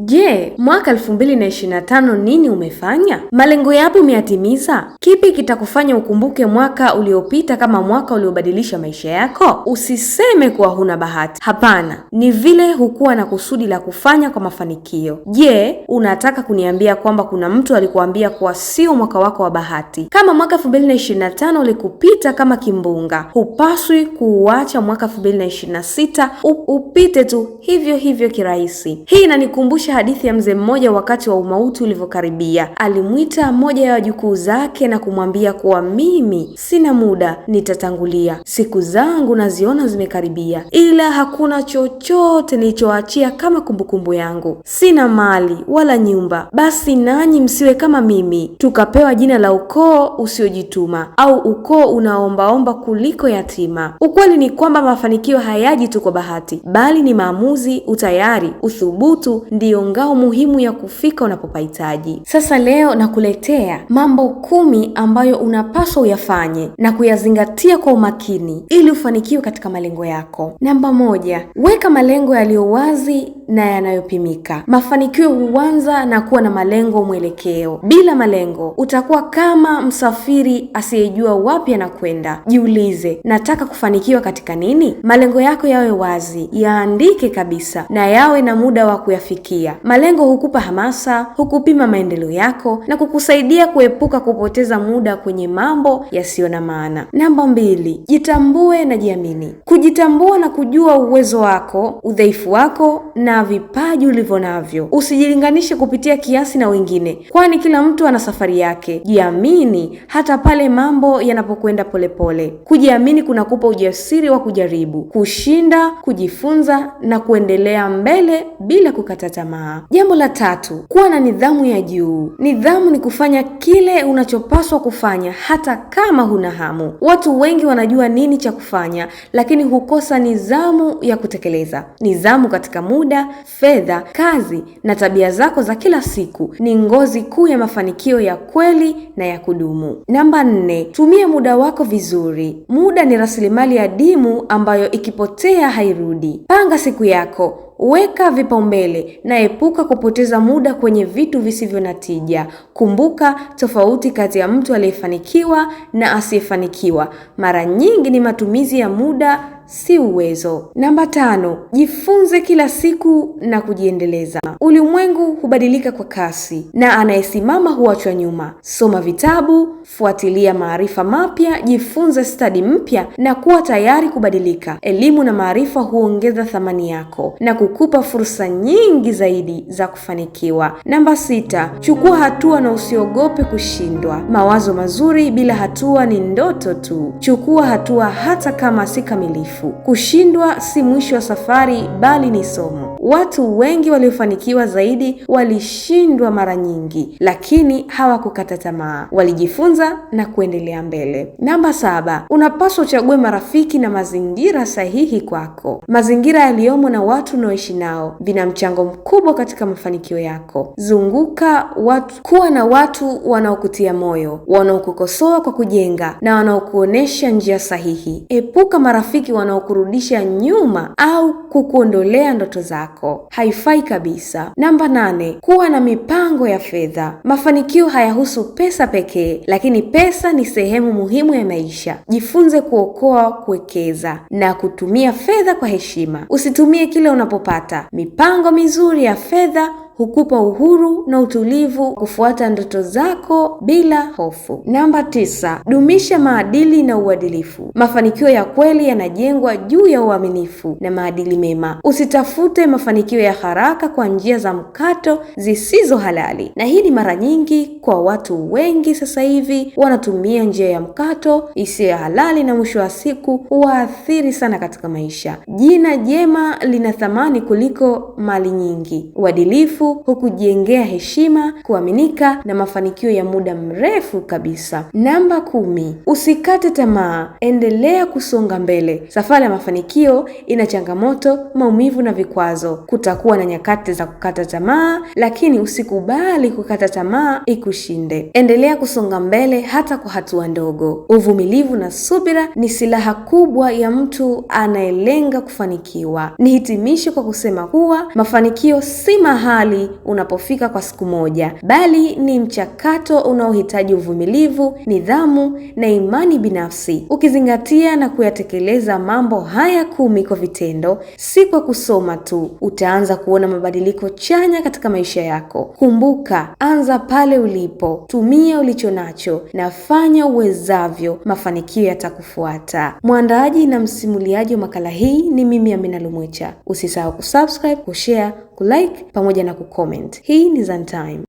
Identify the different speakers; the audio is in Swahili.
Speaker 1: Je, mwaka 2025 nini umefanya? Malengo yapi umeyatimiza? Kipi kitakufanya ukumbuke mwaka uliopita kama mwaka uliobadilisha maisha yako? Usiseme kuwa huna bahati. Hapana, ni vile hukuwa na kusudi la kufanya kwa mafanikio. Je, unataka kuniambia kwamba kuna mtu alikuambia kuwa sio mwaka wako wa bahati? Kama mwaka 2025 ulikupita kama kimbunga, hupaswi kuuacha mwaka 2026 upite tu hivyo hivyo kirahisi. Hii inanikumbusha hadithi ya mzee mmoja wakati wa umauti ulivyokaribia. Alimwita mmoja ya wajukuu zake na kumwambia kuwa mimi sina muda, nitatangulia. Siku zangu naziona zimekaribia, ila hakuna chochote nilichoachia kama kumbukumbu yangu. Sina mali wala nyumba, basi nanyi msiwe kama mimi. Tukapewa jina la ukoo usiojituma au ukoo unaombaomba kuliko yatima. Ukweli ni kwamba mafanikio hayaji tu kwa bahati, bali ni maamuzi, utayari, uthubutu ndiyo ngao muhimu ya kufika unapopahitaji. Sasa leo nakuletea mambo 10 ambayo unapaswa uyafanye na kuyazingatia kwa umakini ili ufanikiwe katika malengo yako. Namba 1, weka malengo yaliyo wazi na yanayopimika. Mafanikio huanza na kuwa na malengo mwelekeo. Bila malengo, utakuwa kama msafiri asiyejua wapi anakwenda. Jiulize, nataka kufanikiwa katika nini? Malengo yako yawe wazi, yaandike kabisa na yawe na muda wa kuyafikia. Malengo hukupa hamasa, hukupima maendeleo yako na kukusaidia kuepuka kupoteza muda kwenye mambo yasiyo na maana. Namba 2, jitambue na jiamini. Kujitambua na kujua uwezo wako, udhaifu wako na vipaji ulivyo navyo. Usijilinganishe kupitia kiasi na wengine, kwani kila mtu ana safari yake. Jiamini hata pale mambo yanapokwenda polepole. Kujiamini kunakupa ujasiri wa kujaribu, kushinda, kujifunza na kuendelea mbele bila kukata tamaa. Jambo la 3, kuwa na nidhamu ya juu. Nidhamu ni kufanya kile unachopaswa kufanya hata kama huna hamu. Watu wengi wanajua nini cha kufanya, lakini hukosa nidhamu ya kutekeleza. Nidhamu katika muda, fedha, kazi na tabia zako za kila siku ni ngozi kuu ya mafanikio ya kweli na ya kudumu. Namba 4, tumia muda wako vizuri. Muda ni rasilimali adimu ambayo ikipotea hairudi. Panga siku yako, weka vipaumbele na epuka kupoteza muda kwenye vitu visivyo na tija. Kumbuka, tofauti kati ya mtu aliyefanikiwa na asiyefanikiwa mara nyingi ni matumizi ya muda, si uwezo. Namba 5, jifunze kila siku na kujiendeleza. Ulimwengu hubadilika kwa kasi na anayesimama huachwa nyuma. Soma vitabu, fuatilia maarifa mapya, jifunze stadi mpya na kuwa tayari kubadilika. Elimu na maarifa huongeza thamani yako na kukupa fursa nyingi zaidi za kufanikiwa. Namba 6, chukua hatua na usiogope kushindwa. Mawazo mazuri bila hatua ni ndoto tu. Chukua hatua hata kama si kamilifu. Kushindwa si mwisho wa safari, bali ni somo. Watu wengi waliofanikiwa zaidi walishindwa mara nyingi, lakini hawakukata tamaa. Walijifunza na kuendelea mbele. Namba 7, unapaswa uchague marafiki na mazingira sahihi kwako. Mazingira yaliyomo na watu unaoishi nao vina mchango mkubwa katika mafanikio yako. Kuwa na watu wanaokutia moyo, wanaokukosoa kwa kujenga na wanaokuonesha njia sahihi. Epuka marafiki wanaokurudisha nyuma au kukuondolea ndoto zako. Haifai kabisa. Namba 8, kuwa na mipango ya fedha. Mafanikio hayahusu pesa pekee, lakini pesa ni sehemu muhimu ya maisha. Jifunze kuokoa, kuwekeza na kutumia fedha kwa heshima. Usitumie kile unapopata. Mipango mizuri ya fedha hukupa uhuru na utulivu kufuata ndoto zako bila hofu. Namba 9, dumisha maadili na uadilifu. Mafanikio ya kweli yanajengwa juu ya uaminifu na maadili mema. Usitafute mafanikio ya haraka kwa njia za mkato zisizo halali. Na hii ni mara nyingi kwa watu wengi sasa hivi wanatumia njia ya mkato isiyo halali na mwisho wa siku huwaathiri sana katika maisha. Jina jema lina thamani kuliko mali nyingi. Uadilifu hukujengea heshima, kuaminika na mafanikio ya muda mrefu kabisa. Namba 10, usikate tamaa, endelea kusonga mbele. Safari ya mafanikio ina changamoto, maumivu na vikwazo. Kutakuwa na nyakati za kukata tamaa, lakini usikubali kukata tamaa ikushinde. Endelea kusonga mbele hata kwa hatua ndogo. Uvumilivu na subira ni silaha kubwa ya mtu anayelenga kufanikiwa. Nihitimishe kwa kusema kuwa mafanikio si mahali mahali unapofika kwa siku moja, bali ni mchakato unaohitaji uvumilivu, nidhamu na imani binafsi. Ukizingatia na kuyatekeleza mambo haya 10 kwa vitendo, si kwa kusoma tu, utaanza kuona mabadiliko chanya katika maisha yako. Kumbuka, anza pale ulipo, tumia ulicho nacho na fanya uwezavyo, mafanikio yatakufuata. Mwandaaji na msimuliaji wa makala hii ni mimi Amina Lumwecha. Usisahau kusubscribe, kushare, kulike pamoja na kucomment. Hii ni Zantime.